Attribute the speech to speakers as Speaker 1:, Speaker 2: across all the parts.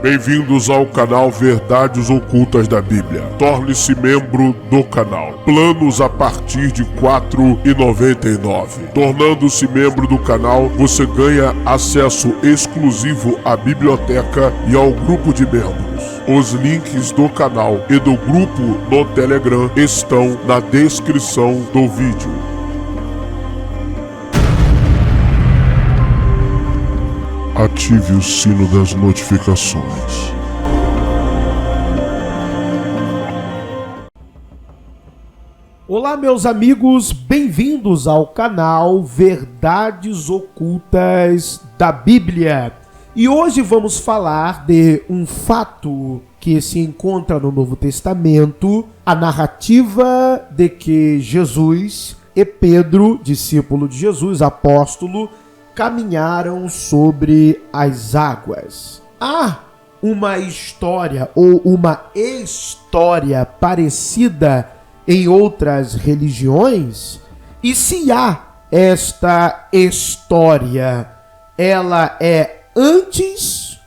Speaker 1: Bem-vindos ao canal Verdades Ocultas da Bíblia. Torne-se membro do canal. Planos a partir de R$ 4,99. Tornando-se membro do canal, você ganha acesso exclusivo à biblioteca e ao grupo de membros. Os links do canal e do grupo no Telegram estão na descrição do vídeo. Ative o sino das notificações.
Speaker 2: Olá, meus amigos, bem-vindos ao canal Verdades Ocultas da Bíblia. E hoje vamos falar de um fato que se encontra no Novo Testamento, a narrativa de que Jesus e Pedro, discípulo de Jesus, apóstolo, caminharam sobre as águas. Há uma história ou uma história parecida em outras religiões? E se há esta história, ela é antes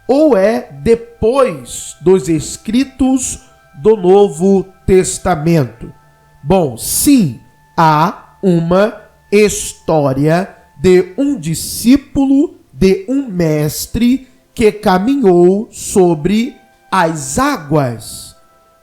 Speaker 2: ou é depois dos escritos do Novo Testamento? Bom, sim, há uma história de um discípulo, de um mestre que caminhou sobre as águas.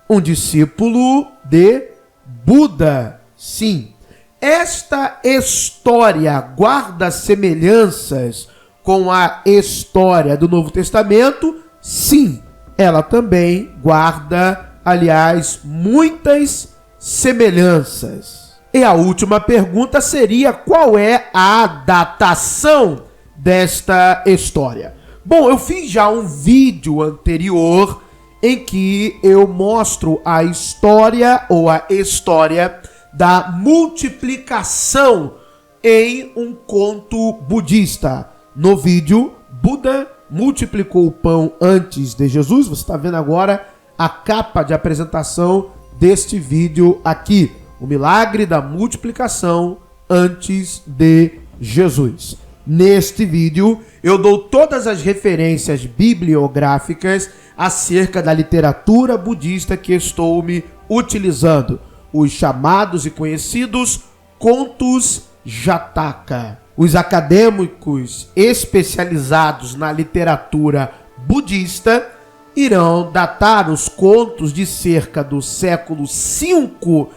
Speaker 2: Um discípulo de Buda, sim. Esta história guarda semelhanças com a história do Novo Testamento? Sim, ela também guarda, aliás, muitas semelhanças. E a última pergunta seria: qual é a datação desta história? Bom, eu fiz já um vídeo anterior em que eu mostro a história ou a história da multiplicação em um conto budista. No vídeo, Buda multiplicou o pão antes de Jesus. Você está vendo agora a capa de apresentação deste vídeo aqui. O milagre da multiplicação antes de Jesus. Neste vídeo, eu dou todas as referências bibliográficas acerca da literatura budista que estou me utilizando. Os chamados e conhecidos contos Jataka. Os acadêmicos especializados na literatura budista irão datar os contos de cerca do século V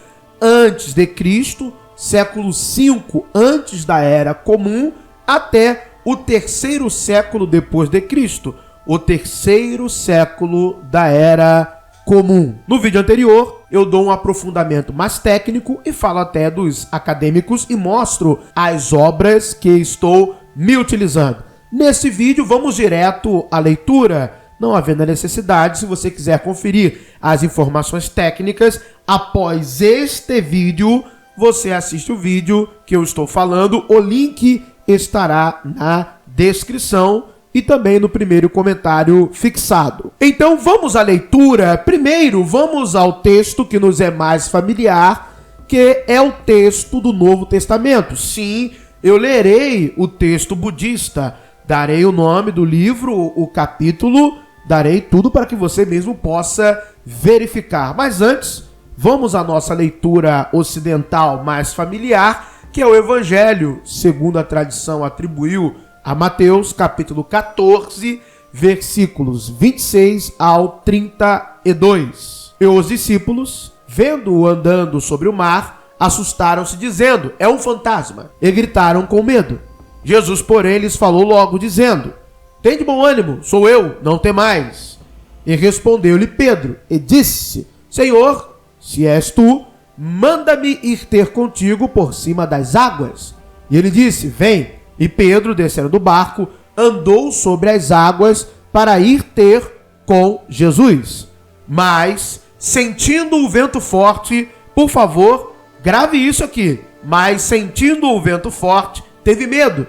Speaker 2: antes de Cristo, século V antes da Era Comum, até o terceiro século depois de Cristo, o terceiro século da Era Comum. No vídeo anterior, eu dou um aprofundamento mais técnico e falo até dos acadêmicos e mostro as obras que estou me utilizando. Nesse vídeo, vamos direto à leitura, não havendo a necessidade, se você quiser conferir as informações técnicas, após este vídeo, você assiste o vídeo que eu estou falando, o link estará na descrição e também no primeiro comentário fixado. Então vamos à leitura. Primeiro, vamos ao texto que nos é mais familiar, que é o texto do Novo Testamento. Sim, eu lerei o texto budista, darei o nome do livro, o capítulo, darei tudo para que você mesmo possa verificar. Mas antes, vamos à nossa leitura ocidental mais familiar, que é o Evangelho, segundo a tradição atribuiu a Mateus, capítulo 14, versículos 26 ao 32. E os discípulos, vendo-o andando sobre o mar, assustaram-se, dizendo: é um fantasma, e gritaram com medo. Jesus, porém, lhes falou logo, dizendo: tende bom ânimo, sou eu, não temais. E respondeu-lhe Pedro, e disse: Senhor, se és tu, manda-me ir ter contigo por cima das águas. E ele disse: vem. E Pedro, descendo do barco, andou sobre as águas para ir ter com Jesus. Mas, sentindo o vento forte, por favor, grave isso aqui. Mas, sentindo o vento forte, teve medo.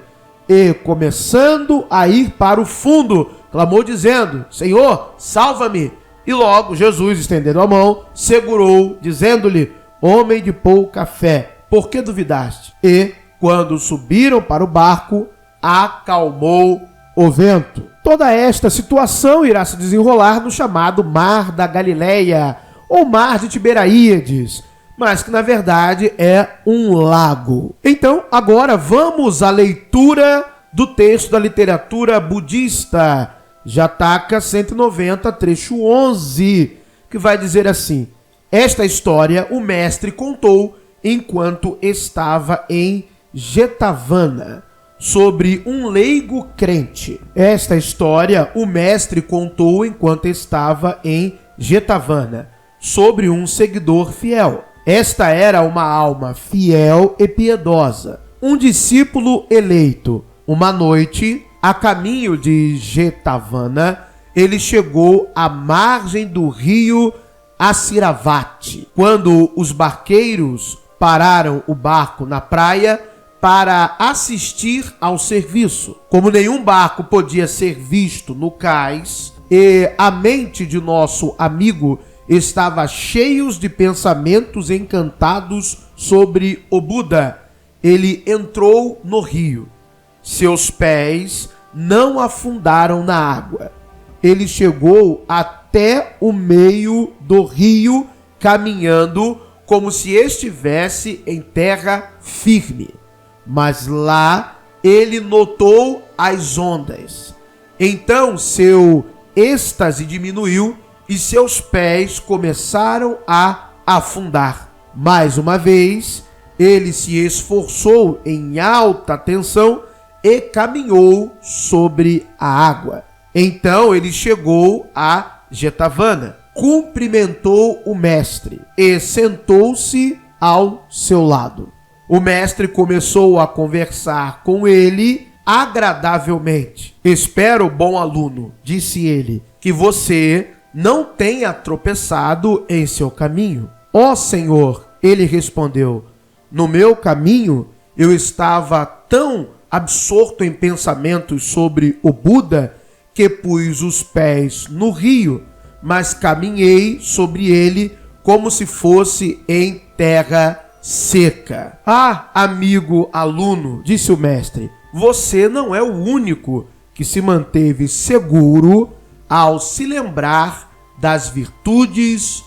Speaker 2: E, começando a ir para o fundo, clamou dizendo: Senhor, salva-me. E logo Jesus, estendendo a mão, segurou, dizendo-lhe: homem de pouca fé, por que duvidaste? E, quando subiram para o barco, acalmou o vento. Toda esta situação irá se desenrolar no chamado Mar da Galileia, ou Mar de Tiberíades, mas que na verdade é um lago. Então, agora vamos à leitura do texto da literatura budista, Jataka 190, trecho 11, que vai dizer assim: esta história o mestre contou enquanto estava em Jetavana, sobre um leigo crente. Esta história o mestre contou enquanto estava em Jetavana, sobre um seguidor fiel. Esta era uma alma fiel e piedosa, um discípulo eleito. Uma noite, a caminho de Jetavana, ele chegou à margem do rio Assiravati. Quando os barqueiros pararam o barco na praia para assistir ao serviço, como nenhum barco podia ser visto no cais, e a mente de nosso amigo estava cheia de pensamentos encantados sobre o Buda, ele entrou no rio. Seus pés não afundaram na água. Ele chegou até o meio do rio, caminhando como se estivesse em terra firme. Mas lá ele notou as ondas. Então seu êxtase diminuiu e seus pés começaram a afundar. Mais uma vez, ele se esforçou em alta tensão e caminhou sobre a água. Então ele chegou a Jetavana, cumprimentou o mestre e sentou-se ao seu lado. O mestre começou a conversar com ele agradavelmente. Espero, bom aluno, disse ele, que você não tenha tropeçado em seu caminho. Ó Senhor, ele respondeu, no meu caminho eu estava tão absorto em pensamentos sobre o Buda que pus os pés no rio, mas caminhei sobre ele como se fosse em terra seca. Ah, amigo aluno, disse o mestre, você não é o único que se manteve seguro ao se lembrar das virtudes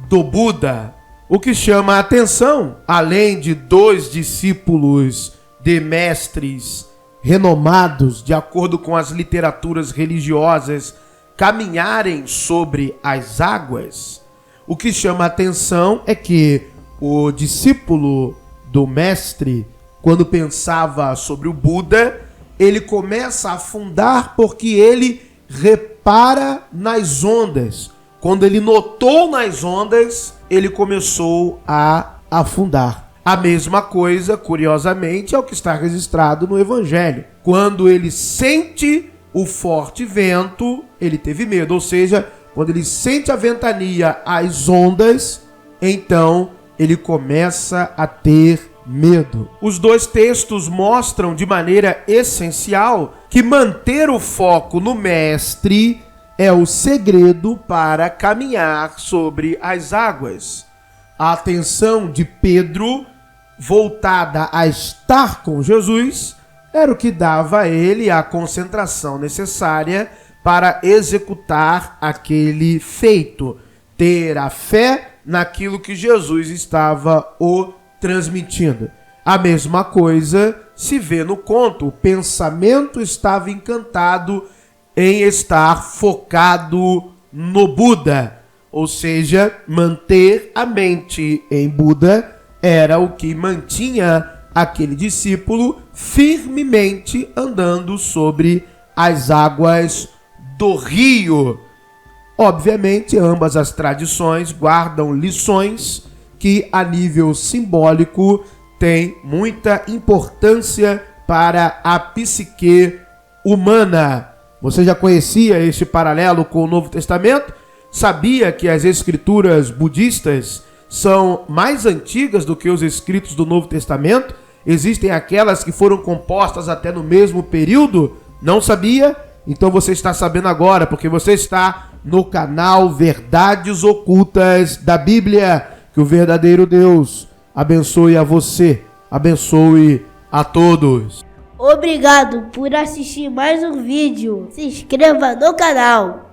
Speaker 2: do Buda. O que chama a atenção, além de dois discípulos de mestres renomados, de acordo com as literaturas religiosas, caminharem sobre as águas, o que chama a atenção é que o discípulo do mestre, quando pensava sobre o Buda, ele começa a afundar porque ele repara nas ondas. Quando ele notou nas ondas, ele começou a afundar. A mesma coisa, curiosamente, é o que está registrado no Evangelho. Quando ele sente o forte vento, ele teve medo. Ou seja, quando ele sente a ventania, as ondas, então ele começa a ter medo. Os dois textos mostram de maneira essencial que manter o foco no mestre é o segredo para caminhar sobre as águas. A atenção de Pedro, voltada a estar com Jesus, era o que dava a ele a concentração necessária para executar aquele feito, ter a fé naquilo que Jesus estava o transmitindo. A mesma coisa se vê no conto. O pensamento estava encantado em estar focado no Buda, ou seja, manter a mente em Buda era o que mantinha aquele discípulo firmemente andando sobre as águas do rio. Obviamente, ambas as tradições guardam lições que, a nível simbólico, têm muita importância para a psique humana. Você já conhecia este paralelo com o Novo Testamento? Sabia que as escrituras budistas são mais antigas do que os escritos do Novo Testamento? Existem aquelas que foram compostas até no mesmo período? Não sabia? Então você está sabendo agora, porque você está no canal Verdades Ocultas da Bíblia. Que o verdadeiro Deus abençoe a você, abençoe a todos.
Speaker 3: Obrigado por assistir mais um vídeo. Se inscreva no canal.